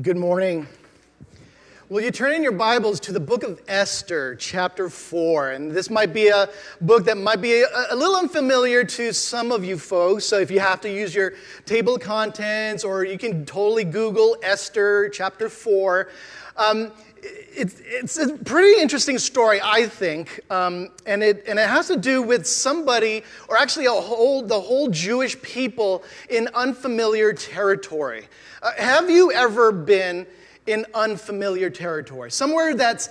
Good morning. Will you turn in your Bibles to the book of Esther, chapter 4? And this might be a book that might be a little unfamiliar to some of you folks. So if you have to use your table of contents, or you can totally Google Esther, chapter 4. It's a pretty interesting story, I think, and it has to do with somebody, or actually the whole Jewish people in unfamiliar territory. Have you ever been in unfamiliar territory? Somewhere that's,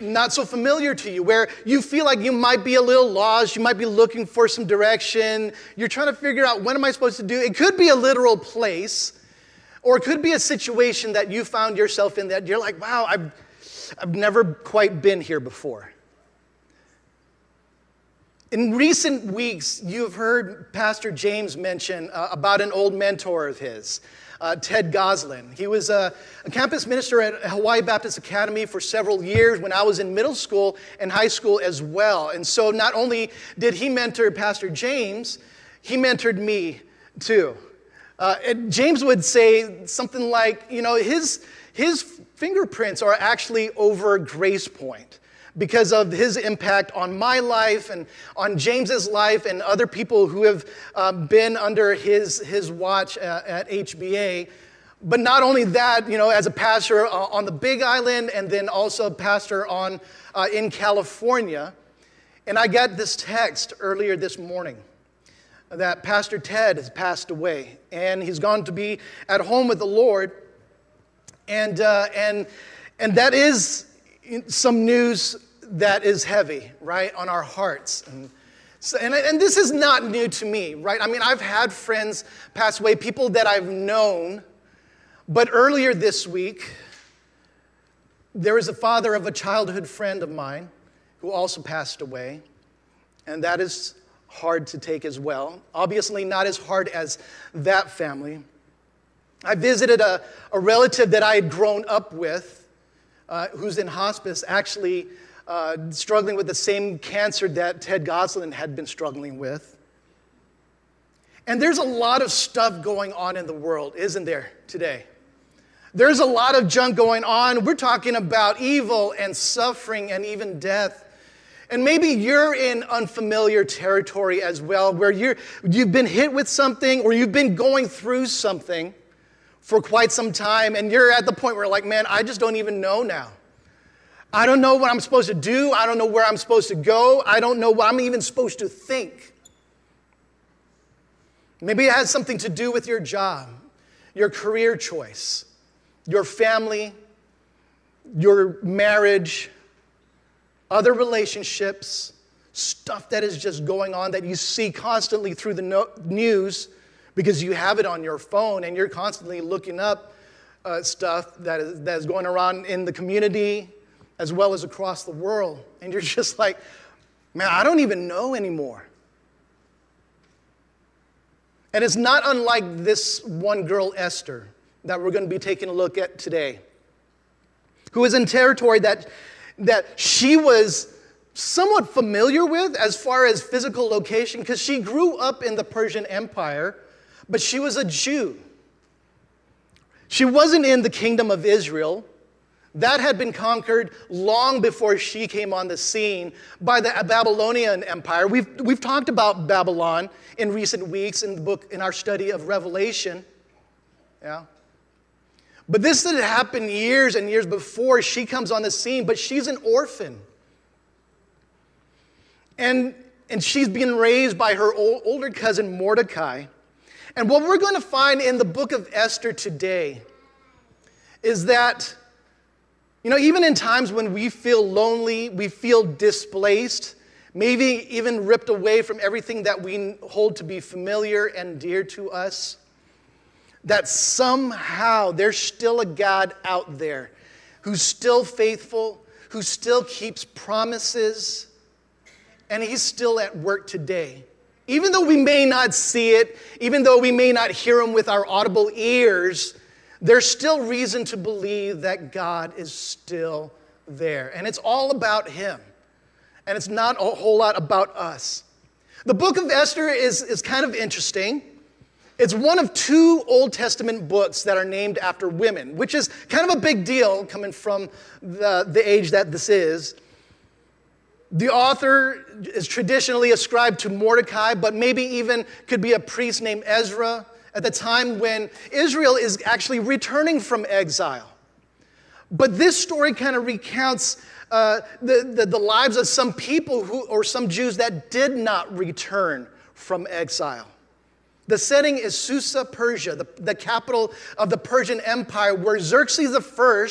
not so familiar to you, where you feel like you might be a little lost, you might be looking for some direction, you're trying to figure out what am I supposed to do. It could be a literal place, or it could be a situation that you found yourself in that you're like, wow, I've never quite been here before. In recent weeks, you've heard Pastor James mention about an old mentor of his, Ted Goslin. He was a campus minister at Hawaii Baptist Academy for several years when I was in middle school and high school as well. And so not only did he mentor Pastor James, he mentored me too. And James would say something like, his fingerprints are actually over GracePoint because of his impact on my life and on James's life and other people who have been under his watch at HBA. But not only that, as a pastor on the Big Island and then also a pastor in California. And I got this text earlier this morning that Pastor Ted has passed away, and he's gone to be at home with the Lord, and that is some news that is heavy, right, on our hearts, and this is not new to me, right? I mean, I've had friends pass away, people that I've known, but earlier this week, there was a father of a childhood friend of mine who also passed away, and that is hard to take as well. Obviously not as hard as that family. I visited a relative that I had grown up with who's in hospice, actually struggling with the same cancer that Ted Goslin had been struggling with. And there's a lot of stuff going on in the world, isn't there, today? There's a lot of junk going on. We're talking about evil and suffering and even death. And maybe you're in unfamiliar territory as well, where you've been hit with something or you've been going through something for quite some time, and you're at the point where you're like, man, I just don't even know now. I don't know what I'm supposed to do. I don't know where I'm supposed to go. I don't know what I'm even supposed to think. Maybe it has something to do with your job, your career choice, your family, your marriage, other relationships, stuff that is just going on that you see constantly through the news because you have it on your phone and you're constantly looking up stuff that is going around in the community as well as across the world. And you're just like, man, I don't even know anymore. And it's not unlike this one girl, Esther, that we're going to be taking a look at today, who is in territory that she was somewhat familiar with as far as physical location, because she grew up in the Persian Empire, but she was a Jew. She wasn't in the kingdom of Israel. That had been conquered long before she came on the scene by the Babylonian Empire. We've talked about Babylon in recent weeks in our study of Revelation. Yeah. But this had happened years and years before she comes on the scene, but she's an orphan. And she's being raised by her older cousin Mordecai. And what we're going to find in the book of Esther today is that, even in times when we feel lonely, we feel displaced, maybe even ripped away from everything that we hold to be familiar and dear to us, that somehow there's still a God out there who's still faithful, who still keeps promises, and he's still at work today. Even though we may not see it, even though we may not hear him with our audible ears, there's still reason to believe that God is still there. And it's all about him. And it's not a whole lot about us. The book of Esther is kind of interesting. It's one of two Old Testament books that are named after women, which is kind of a big deal coming from the age that this is. The author is traditionally ascribed to Mordecai, but maybe even could be a priest named Ezra at the time when Israel is actually returning from exile. But this story kind of recounts the lives of some people or some Jews that did not return from exile. The setting is Susa, Persia, the capital of the Persian Empire, where Xerxes I,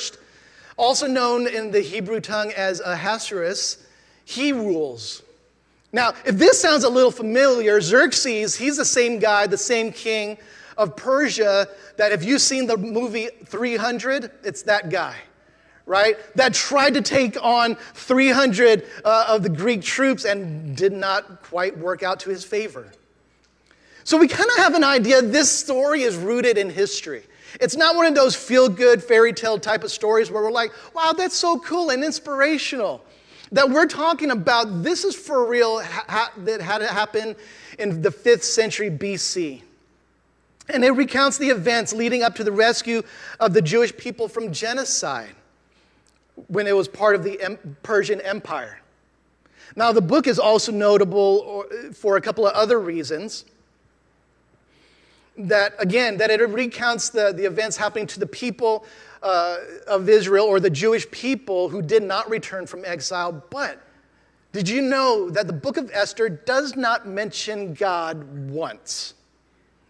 also known in the Hebrew tongue as Ahasuerus, he rules. Now, if this sounds a little familiar, Xerxes, he's the same guy, the same king of Persia, that if you've seen the movie 300, it's that guy, right? That tried to take on 300 of the Greek troops and did not quite work out to his favor. So we kind of have an idea this story is rooted in history. It's not one of those feel-good fairy tale type of stories where we're like, wow, that's so cool and inspirational. That we're talking about, this is for real, that had happened in the 5th century BC. And it recounts the events leading up to the rescue of the Jewish people from genocide when it was part of the Persian Empire. Now, the book is also notable for a couple of other reasons. That it recounts the events happening to the people of Israel, or the Jewish people who did not return from exile. But did you know that the book of Esther does not mention God once?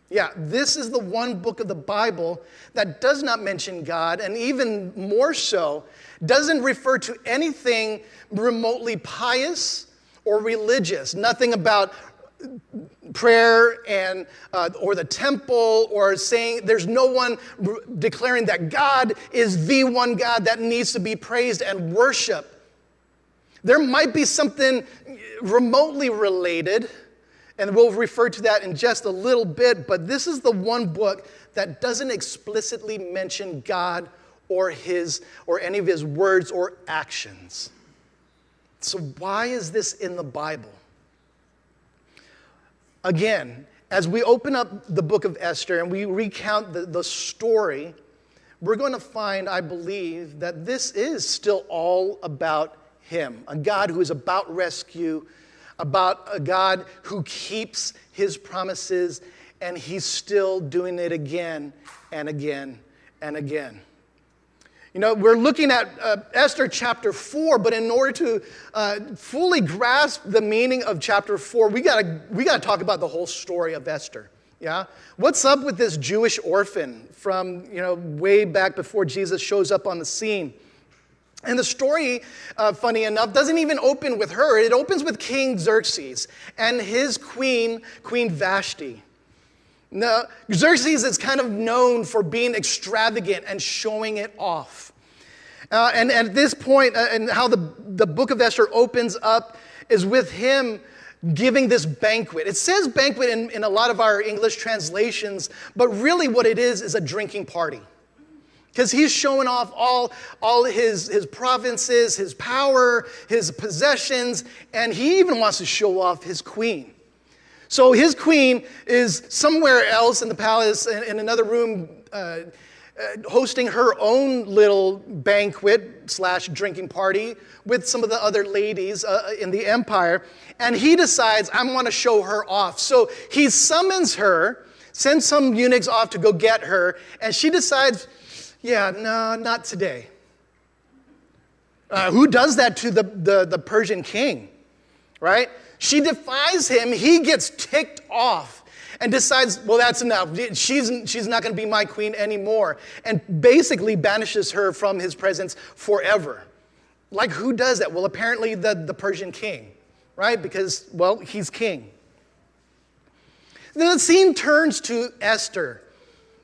Yeah, this is the one book of the Bible that does not mention God, and even more so, doesn't refer to anything remotely pious or religious. Nothing about prayer and or the temple, or saying there's no one declaring that God is the one God that needs to be praised and worshiped. There might be something remotely related, and we'll refer to that in just a little bit, but this is the one book that doesn't explicitly mention God or any of his words or actions. So why is this in the Bible? Again, as we open up the book of Esther and we recount the story, we're going to find, I believe, that this is still all about him. A God who is about rescue, about a God who keeps his promises, and he's still doing it again and again and again. You know, we're looking at Esther chapter 4, but in order to fully grasp the meaning of chapter 4, we gotta talk about the whole story of Esther. Yeah, what's up with this Jewish orphan from way back before Jesus shows up on the scene? And the story, funny enough, doesn't even open with her. It opens with King Xerxes and his queen, Queen Vashti. Now, Xerxes is kind of known for being extravagant and showing it off. And at this point, and how the book of Esther opens up is with him giving this banquet. It says banquet in a lot of our English translations, but really what it is a drinking party. Because he's showing off all his provinces, his power, his possessions, and he even wants to show off his queen. So his queen is somewhere else in the palace, in another room, hosting her own little banquet / drinking party with some of the other ladies in the empire. And he decides, I want to show her off. So he summons her, sends some eunuchs off to go get her, and she decides, yeah, no, not today. Who does that to the Persian king, right? She defies him. He gets ticked off and decides, well, that's enough. She's not going to be my queen anymore, and basically banishes her from his presence forever. Like, who does that? Well, apparently the Persian king, right? Because, well, he's king. Then the scene turns to Esther.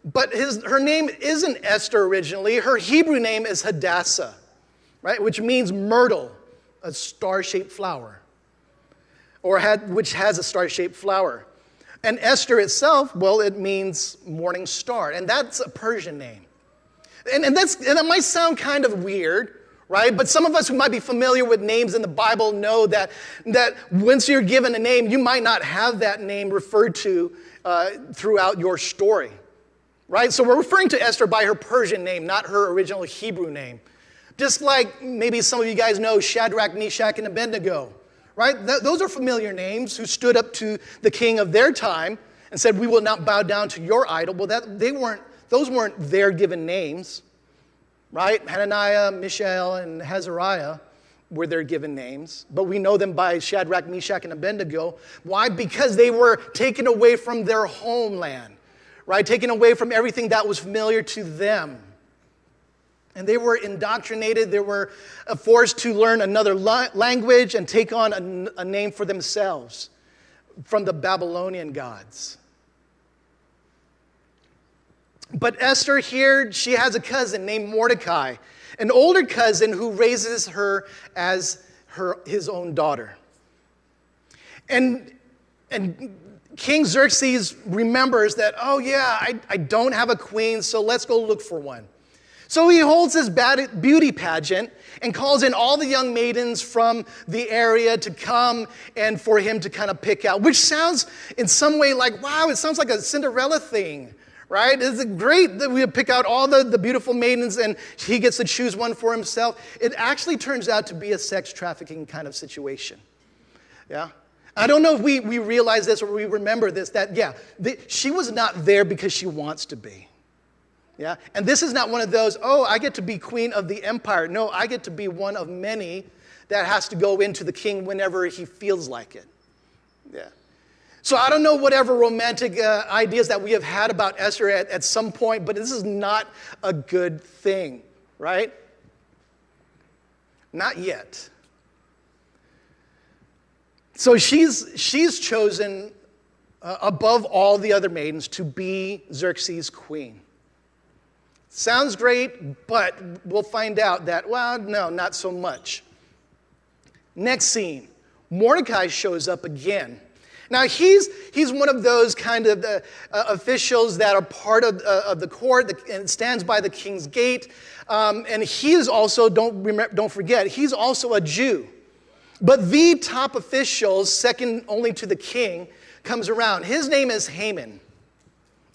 But her name isn't Esther originally. Her Hebrew name is Hadassah, right? Which means myrtle, a star-shaped flower, which has a star-shaped flower. And Esther itself, well, it means morning star, and that's a Persian name. And that might sound kind of weird, right? But some of us who might be familiar with names in the Bible know that once you're given a name, you might not have that name referred to throughout your story, right? So we're referring to Esther by her Persian name, not her original Hebrew name. Just like maybe some of you guys know Shadrach, Meshach, and Abednego, right? Those are familiar names who stood up to the king of their time and said, "We will not bow down to your idol." Well, those weren't their given names, right? Hananiah, Mishael, and Azariah were their given names, but we know them by Shadrach, Meshach, and Abednego. Why? Because they were taken away from their homeland, right? Taken away from everything that was familiar to them. And they were indoctrinated. They were forced to learn another language and take on a name for themselves from the Babylonian gods. But Esther here, she has a cousin named Mordecai, an older cousin who raises her as his own daughter. And King Xerxes remembers that, oh yeah, I don't have a queen, so let's go look for one. So he holds this beauty pageant and calls in all the young maidens from the area to come and for him to kind of pick out, which sounds in some way like, wow, it sounds like a Cinderella thing, right? Is it great that we pick out all the beautiful maidens and he gets to choose one for himself? It actually turns out to be a sex trafficking kind of situation, yeah? I don't know if we realize this or we remember this, that, yeah, she was not there because she wants to be. Yeah, and this is not one of those, oh, I get to be queen of the empire. No, I get to be one of many that has to go into the king whenever he feels like it. Yeah. So I don't know whatever romantic ideas that we have had about Esther at some point, but this is not a good thing, right? Not yet. So she's chosen above all the other maidens to be Xerxes' queen. Sounds great, but we'll find out that, well, no, not so much. Next scene, Mordecai shows up again. Now, he's one of those kind of officials that are part of the court and stands by the king's gate. And he is also, don't forget, he's also a Jew. But the top official, second only to the king, comes around. His name is Haman.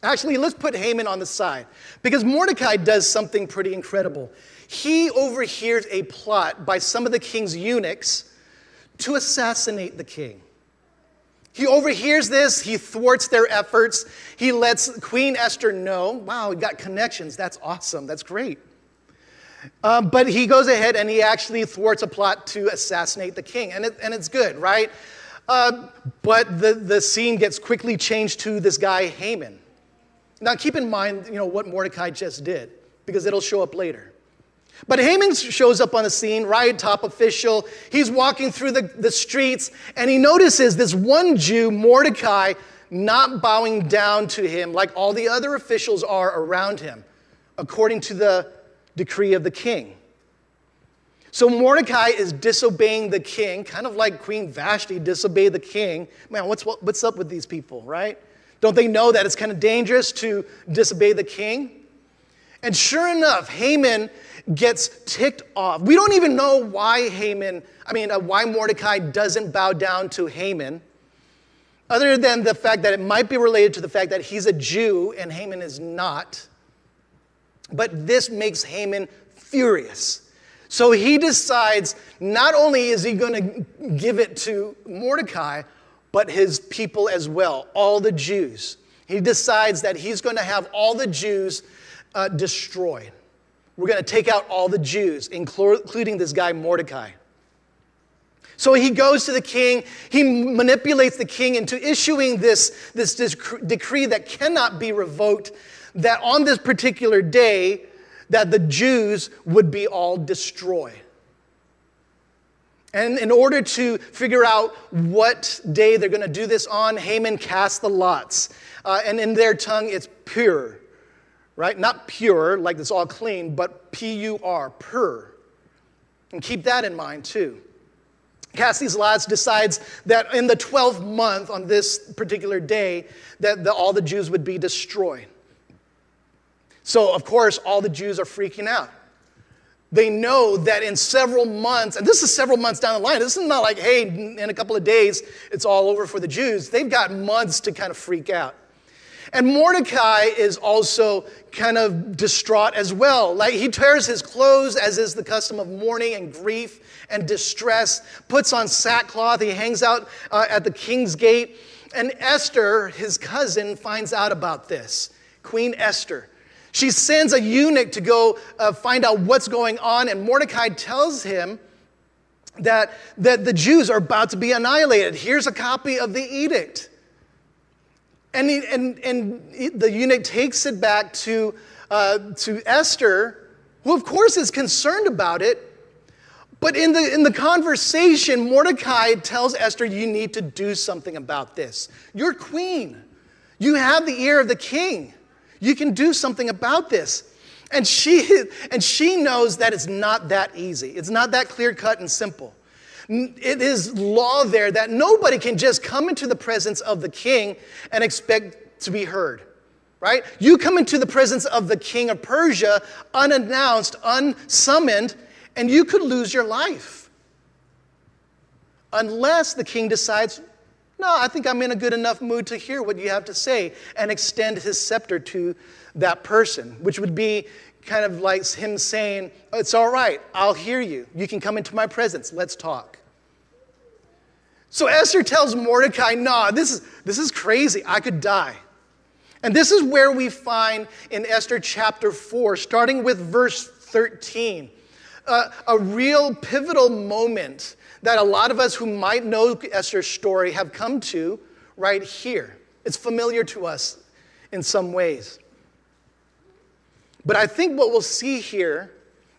Actually, let's put Haman on the side, because Mordecai does something pretty incredible. He overhears a plot by some of the king's eunuchs to assassinate the king. He overhears this. He thwarts their efforts. He lets Queen Esther know, wow, we got connections. That's awesome. That's great. But he goes ahead and he actually thwarts a plot to assassinate the king. And it's good, right? But the scene gets quickly changed to this guy, Haman. Now, keep in mind, what Mordecai just did, because it'll show up later. But Haman shows up on the scene, right, top official. He's walking through the streets, and he notices this one Jew, Mordecai, not bowing down to him like all the other officials are around him, according to the decree of the king. So Mordecai is disobeying the king, kind of like Queen Vashti disobeyed the king. Man, what's up with these people, right? Don't they know that it's kind of dangerous to disobey the king? And sure enough, Haman gets ticked off. We don't even know why why Mordecai doesn't bow down to Haman, other than the fact that it might be related to the fact that he's a Jew and Haman is not. But this makes Haman furious. So he decides not only is he going to give it to Mordecai, but his people as well, all the Jews. He decides that he's going to have all the Jews destroyed. We're going to take out all the Jews, including this guy Mordecai. So he goes to the king. He manipulates the king into issuing this decree that cannot be revoked, that on this particular day, that the Jews would be all destroyed. And in order to figure out what day they're going to do this on, Haman casts the lots. And in their tongue, it's pur, right? Not pure, like it's all clean, but P-U-R, pur. And keep that in mind, too. Casts these lots, decides that in the 12th month, on this particular day, that all the Jews would be destroyed. So, of course, all the Jews are freaking out. They know that in several months, and this is several months down the line, this is not like, hey, in a couple of days, it's all over for the Jews. They've got months to kind of freak out. And Mordecai is also kind of distraught as well. Like, he tears his clothes, as is the custom of mourning and grief and distress, puts on sackcloth, he hangs out at the king's gate. And Esther, his cousin, finds out about this. Queen Esther. She sends a eunuch to go find out what's going on, and Mordecai tells him that the Jews are about to be annihilated. Here's a copy of the edict. And the eunuch takes it back to Esther, who of course is concerned about it. But in the conversation, Mordecai tells Esther, you need to do something about this. You're queen. You have the ear of the king. You can do something about this. And she knows that it's not that easy. It's not that clear-cut and simple. It is law there that nobody can just come into the presence of the king and expect to be heard, right? You come into the presence of the king of Persia unannounced, unsummoned, and you could lose your life. Unless the king decides, no, I think I'm in a good enough mood to hear what you have to say, and extend his scepter to that person, which would be kind of like him saying, oh, it's all right, I'll hear you. You can come into my presence, let's talk. So Esther tells Mordecai, no, this is crazy, I could die. And this is where we find in Esther chapter 4, starting with verse 13, a real pivotal moment that a lot of us who might know Esther's story have come to right here. It's familiar to us in some ways. But I think what we'll see here,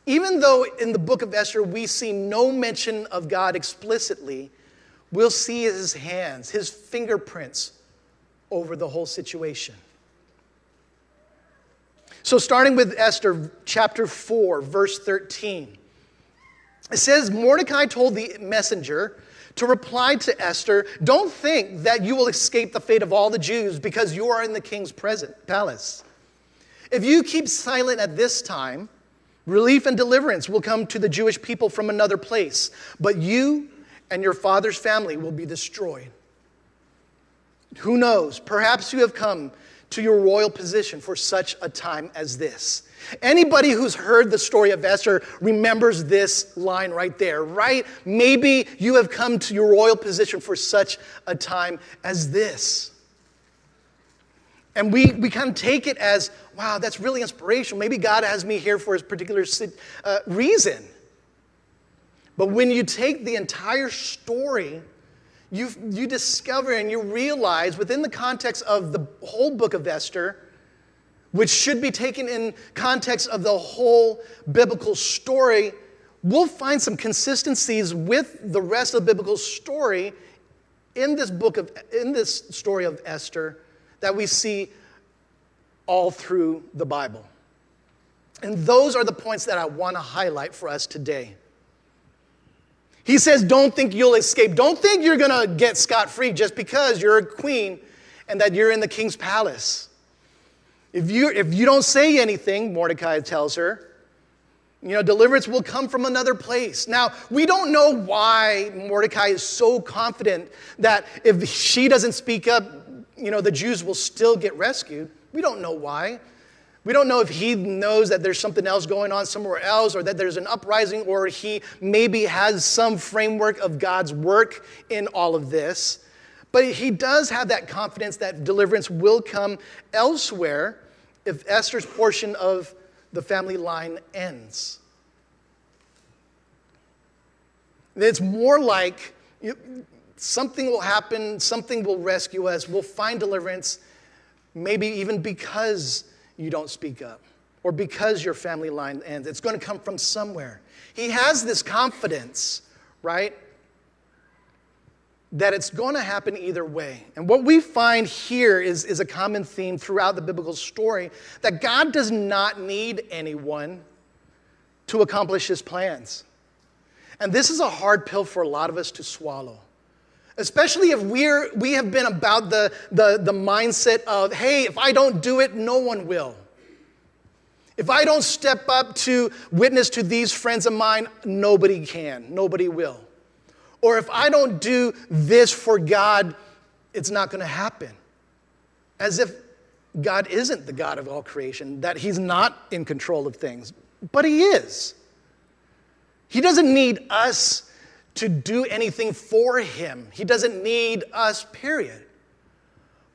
even though in the book of Esther we see no mention of God explicitly, we'll see his hands, his fingerprints over the whole situation. So starting with Esther chapter 4, verse 13. It says, Mordecai told the messenger to reply to Esther, don't think that you will escape the fate of all the Jews because you are in the king's palace. If you keep silent at this time, relief and deliverance will come to the Jewish people from another place, but you and your father's family will be destroyed. Who knows? Perhaps you have come to your royal position for such a time as this. Anybody who's heard the story of Esther remembers this line right there, right? Maybe you have come to your royal position for such a time as this. And we kind of take it as, wow, that's really inspirational. Maybe God has me here for a particular reason. But when you take the entire story, you discover and you realize within the context of the whole book of Esther, which should be taken in context of the whole biblical story, we'll find some consistencies with the rest of the biblical story in this story of Esther that we see all through the Bible. And those are the points that I want to highlight for us today. He says, don't think you'll escape. Don't think you're going to get scot-free just because you're a queen and that you're in the king's palace. If you don't say anything, Mordecai tells her, deliverance will come from another place. Now, we don't know why Mordecai is so confident that if she doesn't speak up, the Jews will still get rescued. We don't know why. We don't know if he knows that there's something else going on somewhere else, or that there's an uprising, or he maybe has some framework of God's work in all of this. But he does have that confidence that deliverance will come elsewhere if Esther's portion of the family line ends. It's more like something will happen, something will rescue us, we'll find deliverance, maybe even because you don't speak up, or because your family line ends. It's going to come from somewhere. He has this confidence, right, that it's going to happen either way. And what we find here is a common theme throughout the biblical story, that God does not need anyone to accomplish his plans. And this is a hard pill for a lot of us to swallow. Especially if we have been about the mindset of, hey, if I don't do it, no one will. If I don't step up to witness to these friends of mine, nobody can, nobody will. Or if I don't do this for God, it's not going to happen. As if God isn't the God of all creation, that he's not in control of things, but he is. He doesn't need us to do anything for him. He doesn't need us, period.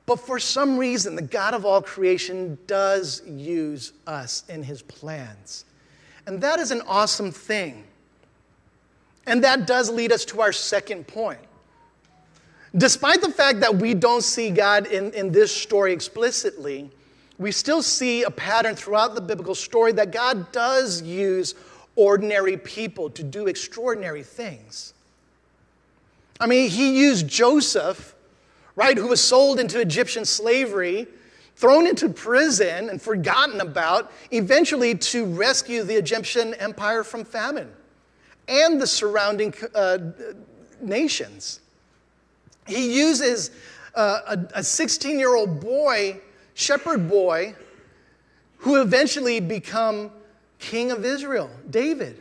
But for some reason, the God of all creation does use us in his plans. And that is an awesome thing. And that does lead us to our second point. Despite the fact that we don't see God in this story explicitly, we still see a pattern throughout the biblical story that God does use ordinary people to do extraordinary things. I mean, he used Joseph, right, who was sold into Egyptian slavery, thrown into prison and forgotten about, eventually to rescue the Egyptian empire from famine and the surrounding nations. He uses a 16-year-old boy, shepherd boy, who eventually become king of Israel, David.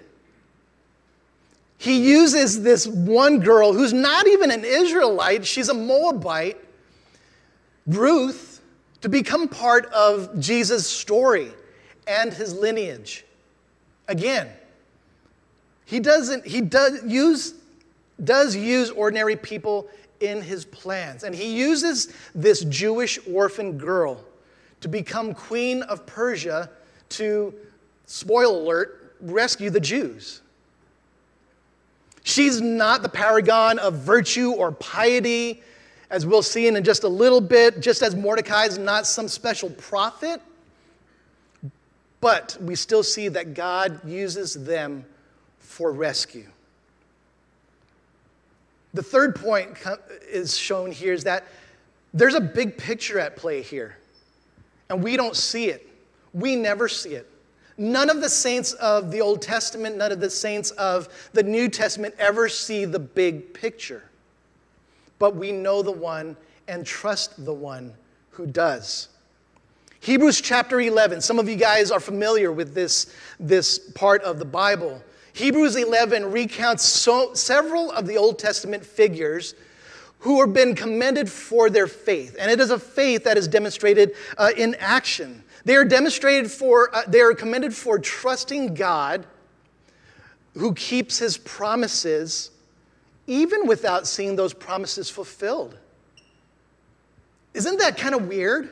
He uses this one girl who's not even an Israelite, she's a Moabite, Ruth, to become part of Jesus' story and his lineage. Again, he does use ordinary people in his plans. And he uses this Jewish orphan girl to become queen of Persia to, spoiler alert, rescue the Jews. She's not the paragon of virtue or piety, as we'll see in just a little bit, just as Mordecai is not some special prophet. But we still see that God uses them for rescue. The third point is shown here is that there's a big picture at play here, and we don't see it. We never see it. None of the saints of the Old Testament, none of the saints of the New Testament ever see the big picture. But we know the one and trust the one who does. Hebrews chapter 11. Some of you guys are familiar with this part of the Bible. Hebrews 11 recounts several of the Old Testament figures who have been commended for their faith. And it is a faith that is demonstrated in action. They are commended for trusting God who keeps his promises even without seeing those promises fulfilled. Isn't that kind of weird?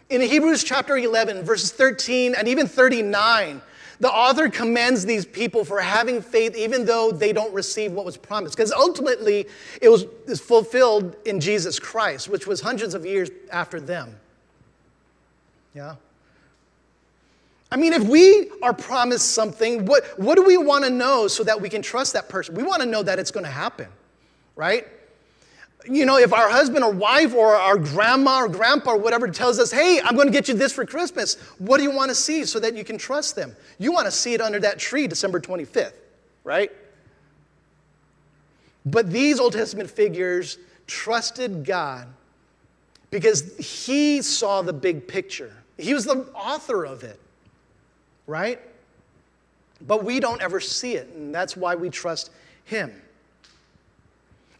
In Hebrews chapter 11, verses 13 and even 39, the author commends these people for having faith even though they don't receive what was promised. Because ultimately, it was fulfilled in Jesus Christ, which was hundreds of years after them. Yeah? I mean, if we are promised something, what do we want to know so that we can trust that person? We want to know that it's going to happen, right? You know, if our husband or wife or our grandma or grandpa or whatever tells us, hey, I'm going to get you this for Christmas, what do you want to see so that you can trust them? You want to see it under that tree December 25th, right? But these Old Testament figures trusted God because he saw the big picture. He was the author of it, right? But we don't ever see it, and that's why we trust him.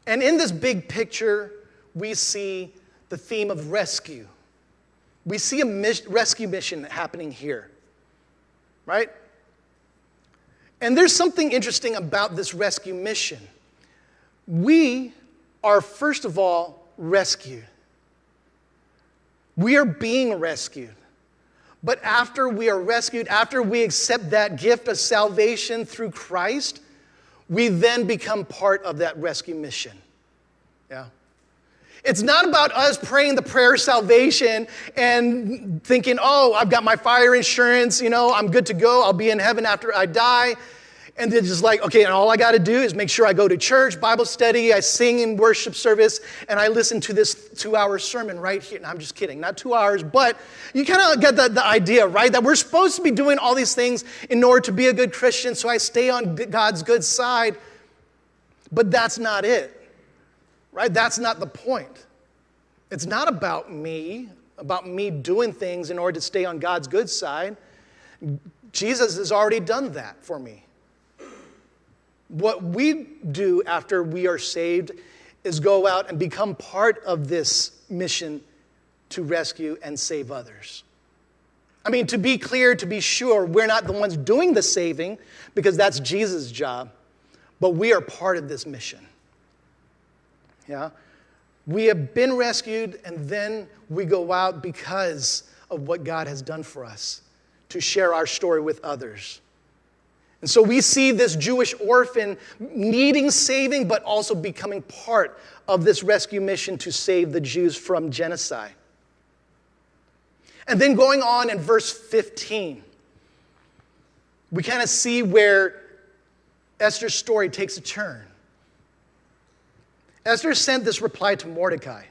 And in this big picture, we see the theme of rescue. We see a rescue mission happening here, right? And there's something interesting about this rescue mission. We are, first of all, rescued. We are being rescued. But after we are rescued, after we accept that gift of salvation through Christ, we then become part of that rescue mission. Yeah. It's not about us praying the prayer of salvation and thinking, oh, I've got my fire insurance, I'm good to go, I'll be in heaven after I die. And then just like, okay, and all I got to do is make sure I go to church, Bible study, I sing in worship service, and I listen to this 2-hour sermon right here. No, I'm just kidding, not 2 hours, but you kind of get the idea, right? That we're supposed to be doing all these things in order to be a good Christian, so I stay on God's good side. But that's not it, right? That's not the point. It's not about me doing things in order to stay on God's good side. Jesus has already done that for me. What we do after we are saved is go out and become part of this mission to rescue and save others. I mean, to be clear, to be sure, we're not the ones doing the saving because that's Jesus' job, but we are part of this mission. Yeah? We have been rescued, and then we go out because of what God has done for us to share our story with others. And so we see this Jewish orphan needing saving, but also becoming part of this rescue mission to save the Jews from genocide. And then going on in verse 15, we kind of see where Esther's story takes a turn. Esther sent this reply to Mordecai.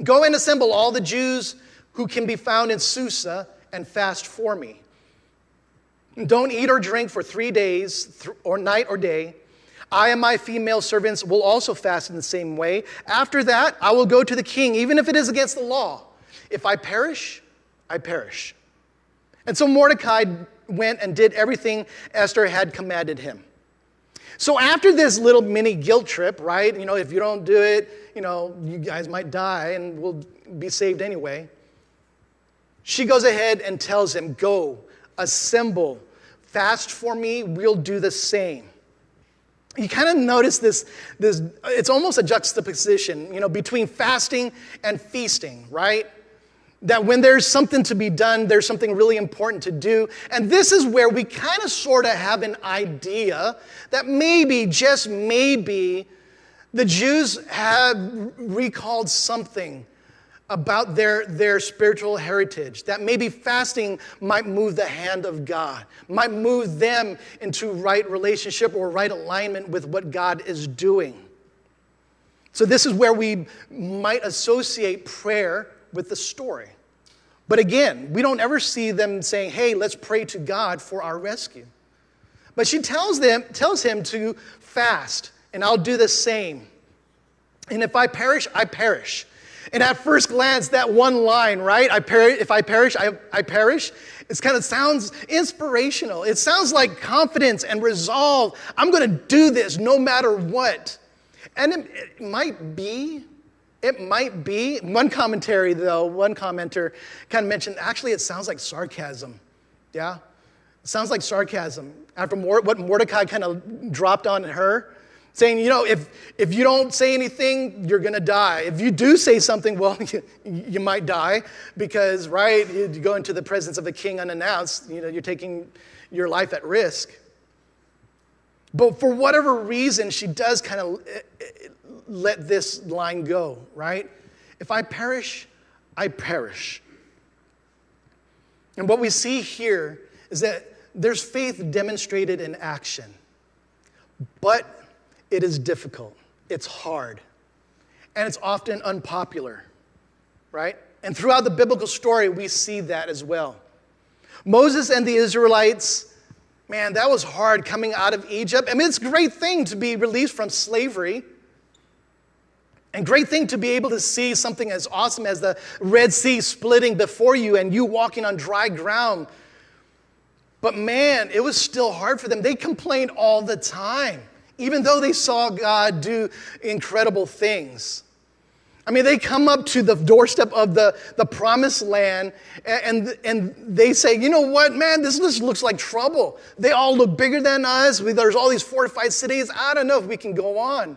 Go and assemble all the Jews who can be found in Susa and fast for me. Don't eat or drink for 3 days, or night or day. I and my female servants will also fast in the same way. After that, I will go to the king, even if it is against the law. If I perish, I perish. And so Mordecai went and did everything Esther had commanded him. So after this little mini guilt trip, right? If you don't do it, you guys might die and we'll be saved anyway. She goes ahead and tells him, go, assemble, fast for me, we'll do the same. You kind of notice this, it's almost a juxtaposition, between fasting and feasting, right? That when there's something to be done, there's something really important to do. And this is where we kind of sort of have an idea that maybe, just maybe, the Jews had recalled something about their spiritual heritage, that maybe fasting might move the hand of God, might move them into right relationship or right alignment with what God is doing. So this is where we might associate prayer with the story. But again, we don't ever see them saying, hey, let's pray to God for our rescue. But she tells him to fast, and I'll do the same. And if I perish, I perish. And at first glance, that one line, right? If I perish, I perish. It kind of sounds inspirational. It sounds like confidence and resolve. I'm going to do this no matter what. And it might be. One commenter kind of mentioned, actually, it sounds like sarcasm. Yeah? It sounds like sarcasm. After what Mordecai kind of dropped on her, saying, if you don't say anything, you're going to die. If you do say something, well, you might die because, right, you go into the presence of the king unannounced, you're taking your life at risk. But for whatever reason, she does kind of let this line go, right? If I perish, I perish. And what we see here is that there's faith demonstrated in action. But it is difficult. It's hard. And it's often unpopular, right? And throughout the biblical story, we see that as well. Moses and the Israelites, man, that was hard coming out of Egypt. I mean, it's a great thing to be released from slavery. And great thing to be able to see something as awesome as the Red Sea splitting before you and you walking on dry ground. But man, it was still hard for them. They complained all the time, even though they saw God do incredible things. I mean, they come up to the doorstep of the promised land and they say, you know what, man, this looks like trouble. They all look bigger than us. There's all these fortified cities. I don't know if we can go on.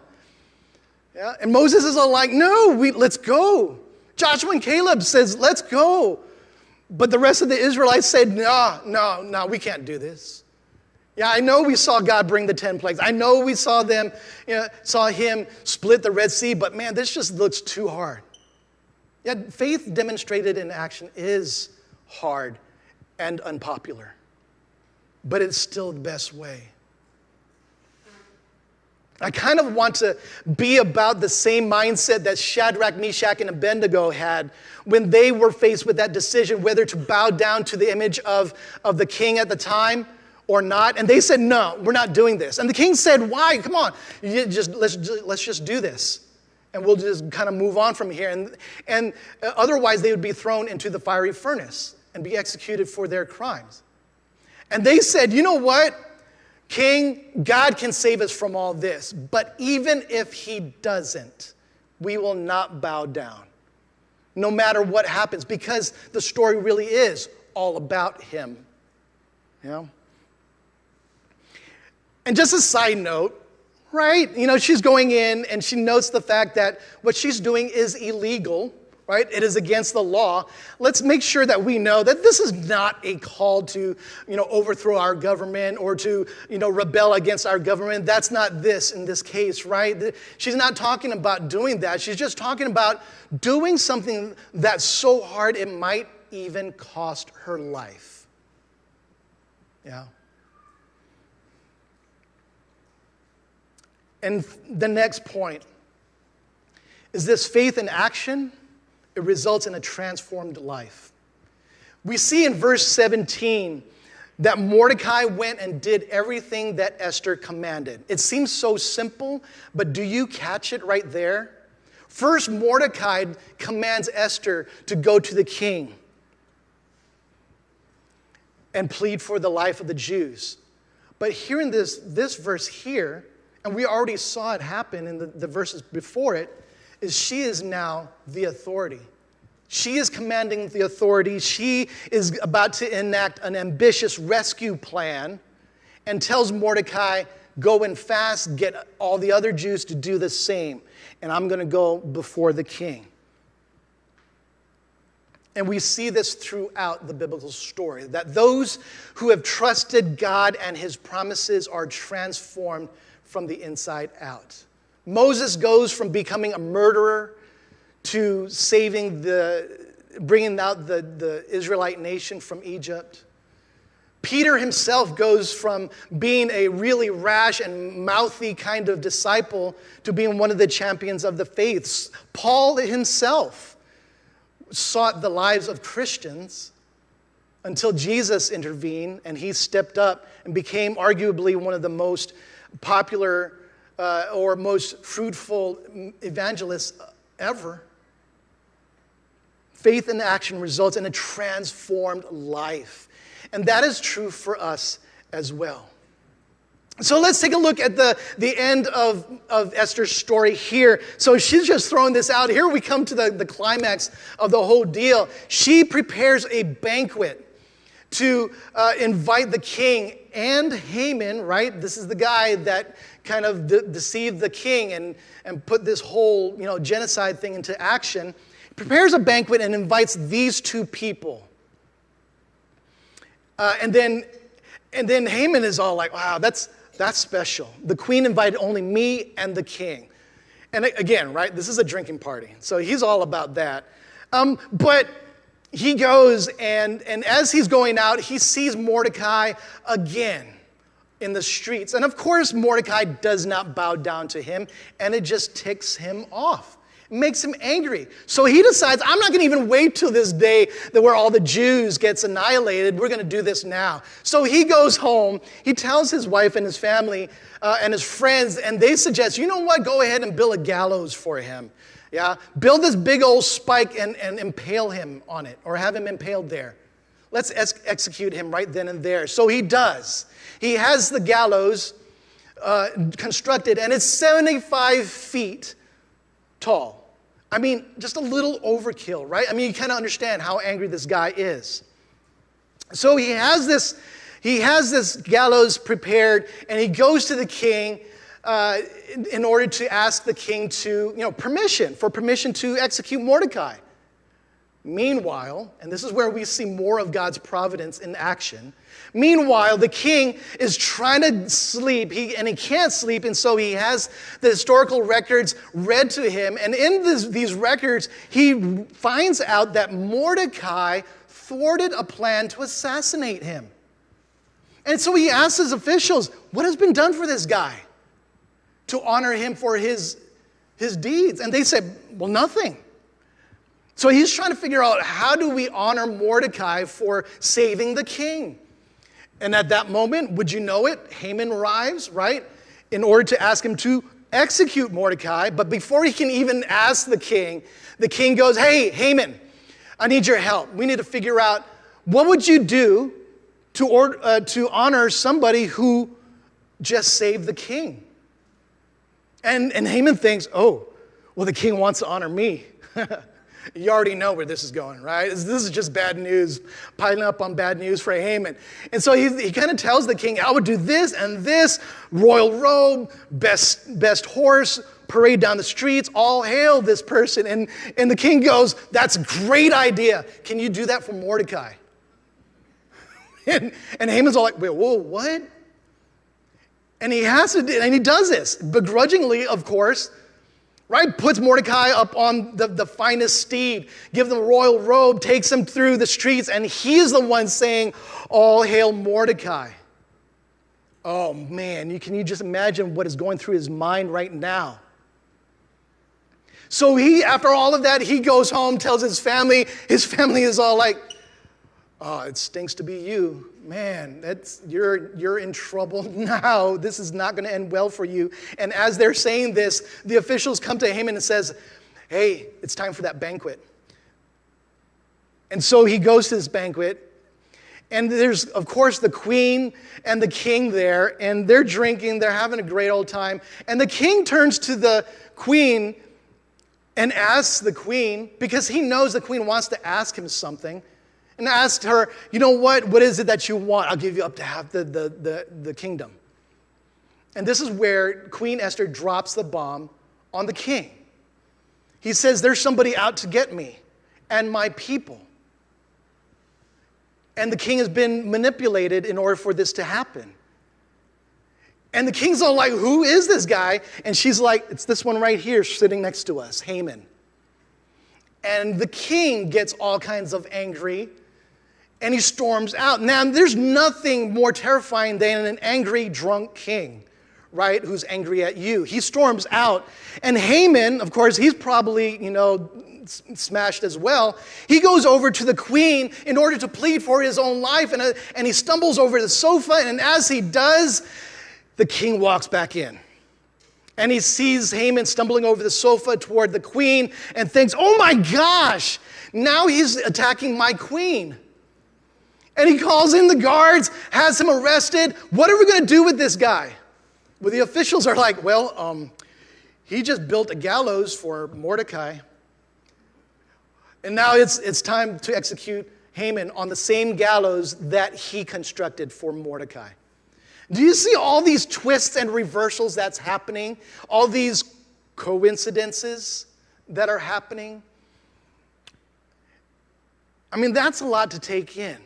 Yeah? And Moses is all like, no, let's go. Joshua and Caleb says, let's go. But the rest of the Israelites said, no, we can't do this. Yeah, I know we saw God bring the 10 plagues. I know we saw him split the Red Sea, but man, this just looks too hard. Yeah, faith demonstrated in action is hard and unpopular, but it's still the best way. I kind of want to be about the same mindset that Shadrach, Meshach, and Abednego had when they were faced with that decision whether to bow down to the image of the king at the time or not. And they said, no, we're not doing this. And the king said, why? Come on, let's just do this. And we'll just kind of move on from here. And otherwise, they would be thrown into the fiery furnace and be executed for their crimes. And they said, you know what? King, God can save us from all this, but even if he doesn't, we will not bow down. no matter what happens, because the story really is all about him. You know? And just a side note, right? You know, she's going in and she notes the fact that what she's doing is illegal, right? It is against the law. Let's make sure that we know that this is not a call to, overthrow our government or to, rebel against our government. That's not this in this case, right? She's not talking about doing that. She's just talking about doing something that's so hard it might even cost her life. Yeah. And the next point is this: faith in action, it results in a transformed life. We see in verse 17 that Mordecai went and did everything that Esther commanded. It seems so simple, but do you catch it right there? First, Mordecai commands Esther to go to the king and plead for the life of the Jews. But here in this verse here, and we already saw it happen in the verses before it, is she is now the authority. She is commanding the authority. She is about to enact an ambitious rescue plan and tells Mordecai, go and fast, get all the other Jews to do the same, and I'm going to go before the king. And we see this throughout the biblical story, that those who have trusted God and his promises are transformed from the inside out. Moses goes from becoming a murderer to bringing out the Israelite nation from Egypt. Peter himself goes from being a really rash and mouthy kind of disciple to being one of the champions of the faith. Paul himself sought the lives of Christians until Jesus intervened and he stepped up and became arguably one of the most popular or most fruitful evangelists ever. Faith in action results in a transformed life. And that is true for us as well. So let's take a look at the end of Esther's story here. So she's just throwing this out. Here we come to the climax of the whole deal. She prepares a banquet to invite the king and Haman, right? This is the guy that kind of deceived the king and put this whole genocide thing into action. Prepares a banquet and invites these two people. And then Haman is all like, wow, that's special. The queen invited only me and the king. And again, right, this is a drinking party. So he's all about that. But he goes, and as he's going out, he sees Mordecai again in the streets. And of course, Mordecai does not bow down to him, and it just ticks him off. It makes him angry. So he decides, I'm not going to even wait till this day where all the Jews gets annihilated. We're going to do this now. So he goes home. He tells his wife and his family and his friends, and they suggest, you know what, go ahead and build a gallows for him. Yeah, build this big old spike and impale him on it, or have him impaled there. Let's execute him right then and there. So he does. He has the gallows constructed, and it's 75 feet tall. I mean, just a little overkill, right? I mean, you kind of understand how angry this guy is. So he has this gallows prepared, and he goes to the king in order to ask the king to, permission to execute Mordecai. Meanwhile, and this is where we see more of God's providence in action. Meanwhile, the king is trying to sleep, and he can't sleep, and so he has the historical records read to him. And in these records, he finds out that Mordecai thwarted a plan to assassinate him. And so he asks his officials, what has been done for this guy to honor him for his deeds? And they said, well, nothing. So he's trying to figure out, how do we honor Mordecai for saving the king? And at that moment, would you know it, Haman arrives, right, in order to ask him to execute Mordecai. But before he can even ask the king goes, hey, Haman, I need your help. We need to figure out, what would you do to honor somebody who just saved the king? And Haman thinks, oh, well, the king wants to honor me. You already know where this is going, right? This is just bad news, piling up on bad news for Haman. And so he kind of tells the king, I would do this and this, royal robe, best horse, parade down the streets, all hail this person. And the king goes, that's a great idea. Can you do that for Mordecai? And Haman's all like, wait, whoa, what? And he has to, and he does this, begrudgingly, of course, right? Puts Mordecai up on the finest steed, gives him a royal robe, takes him through the streets, and he's the one saying, all hail Mordecai. Oh man, can you just imagine what is going through his mind right now? So after all of that, he goes home, tells his family is all like, oh, it stinks to be you. Man, you're in trouble now. This is not going to end well for you. And as they're saying this, the officials come to Haman and says, hey, it's time for that banquet. And so he goes to this banquet. And there's, of course, the queen and the king there. And they're drinking. They're having a great old time. And the king turns to the queen and asks the queen, because he knows the queen wants to ask him something, and asked her, you know what is it that you want? I'll give you up to half the kingdom. And this is where Queen Esther drops the bomb on the king. He says, there's somebody out to get me and my people. And the king has been manipulated in order for this to happen. And the king's all like, who is this guy? And she's like, it's this one right here sitting next to us, Haman. And the king gets all kinds of angry. And he storms out. Now, there's nothing more terrifying than an angry, drunk king, right, who's angry at you. He storms out. And Haman, of course, he's probably, smashed as well. He goes over to the queen in order to plead for his own life. And he stumbles over the sofa. And as he does, the king walks back in. And he sees Haman stumbling over the sofa toward the queen and thinks, oh my gosh, now he's attacking my queen. And he calls in the guards, has him arrested. What are we going to do with this guy? Well, the officials are like, well, he just built a gallows for Mordecai. And now it's time to execute Haman on the same gallows that he constructed for Mordecai. Do you see all these twists and reversals that's happening? All these coincidences that are happening? I mean, that's a lot to take in.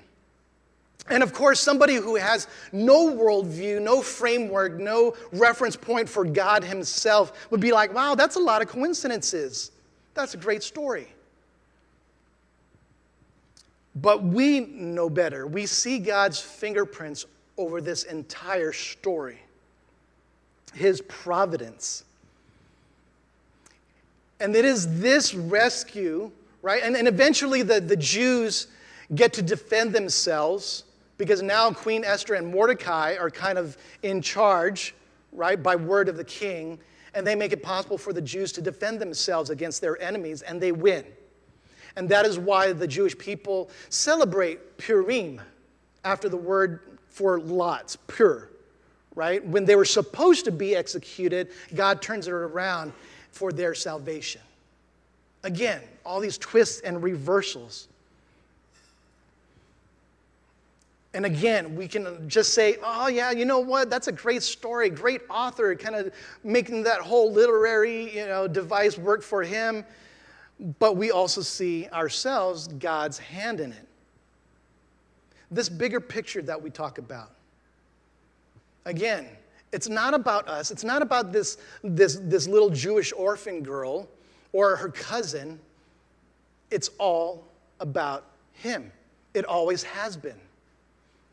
And of course, somebody who has no worldview, no framework, no reference point for God himself would be like, wow, that's a lot of coincidences. That's a great story. But we know better. We see God's fingerprints over this entire story. His providence. And it is this rescue, right? And eventually the Jews get to defend themselves, because now Queen Esther and Mordecai are kind of in charge, right, by word of the king, and they make it possible for the Jews to defend themselves against their enemies, and they win. And that is why the Jewish people celebrate Purim, after the word for lots, pur, right? When they were supposed to be executed, God turns it around for their salvation. Again, all these twists and reversals. And again, we can just say, oh yeah, you know what? That's a great story, great author, kind of making that whole literary, device work for him. But we also see ourselves, God's hand in it. This bigger picture that we talk about. Again, it's not about us. It's not about this little Jewish orphan girl or her cousin. It's all about him. It always has been.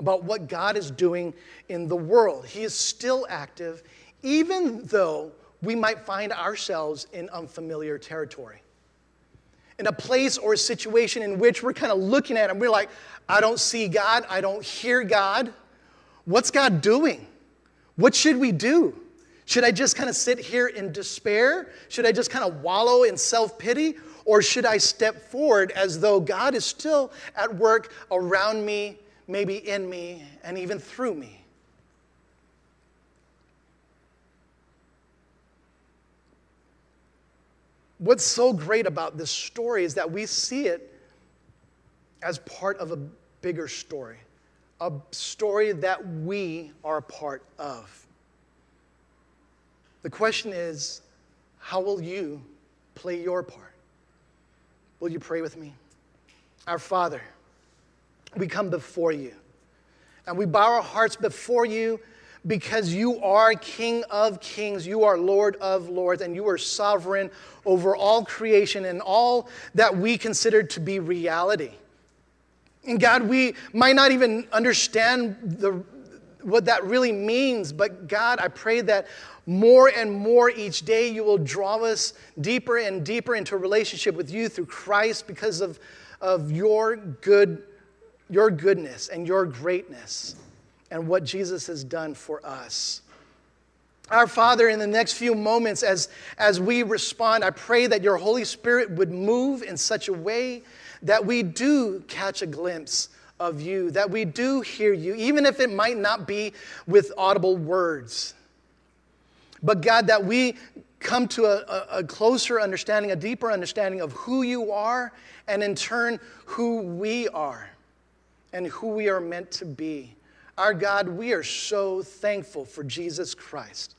About what God is doing in the world. He is still active, even though we might find ourselves in unfamiliar territory. In a place or a situation in which we're kind of looking at it and we're like, I don't see God, I don't hear God. What's God doing? What should we do? Should I just kind of sit here in despair? Should I just kind of wallow in self-pity? Or should I step forward as though God is still at work around me, maybe in me, and even through me? what's so great about this story is that we see it as part of a bigger story, a story that we are a part of. The question is, how will you play your part? Will you pray with me? Our Father, we come before you, and we bow our hearts before you because you are King of kings, you are Lord of lords, and you are sovereign over all creation and all that we consider to be reality. And God, we might not even understand what that really means, but God, I pray that more and more each day you will draw us deeper and deeper into a relationship with you through Christ because of your goodness and your greatness and what Jesus has done for us. Our Father, in the next few moments as we respond, I pray that your Holy Spirit would move in such a way that we do catch a glimpse of you, that we do hear you, even if it might not be with audible words. But God, that we come to a closer understanding, a deeper understanding of who you are, and in turn, who we are and who we are meant to be. Our God, we are so thankful for Jesus Christ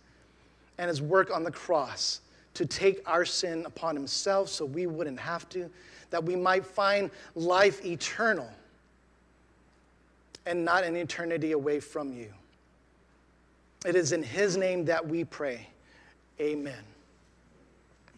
and his work on the cross to take our sin upon himself so we wouldn't have to, that we might find life eternal and not an eternity away from you. It is in his name that we pray. Amen.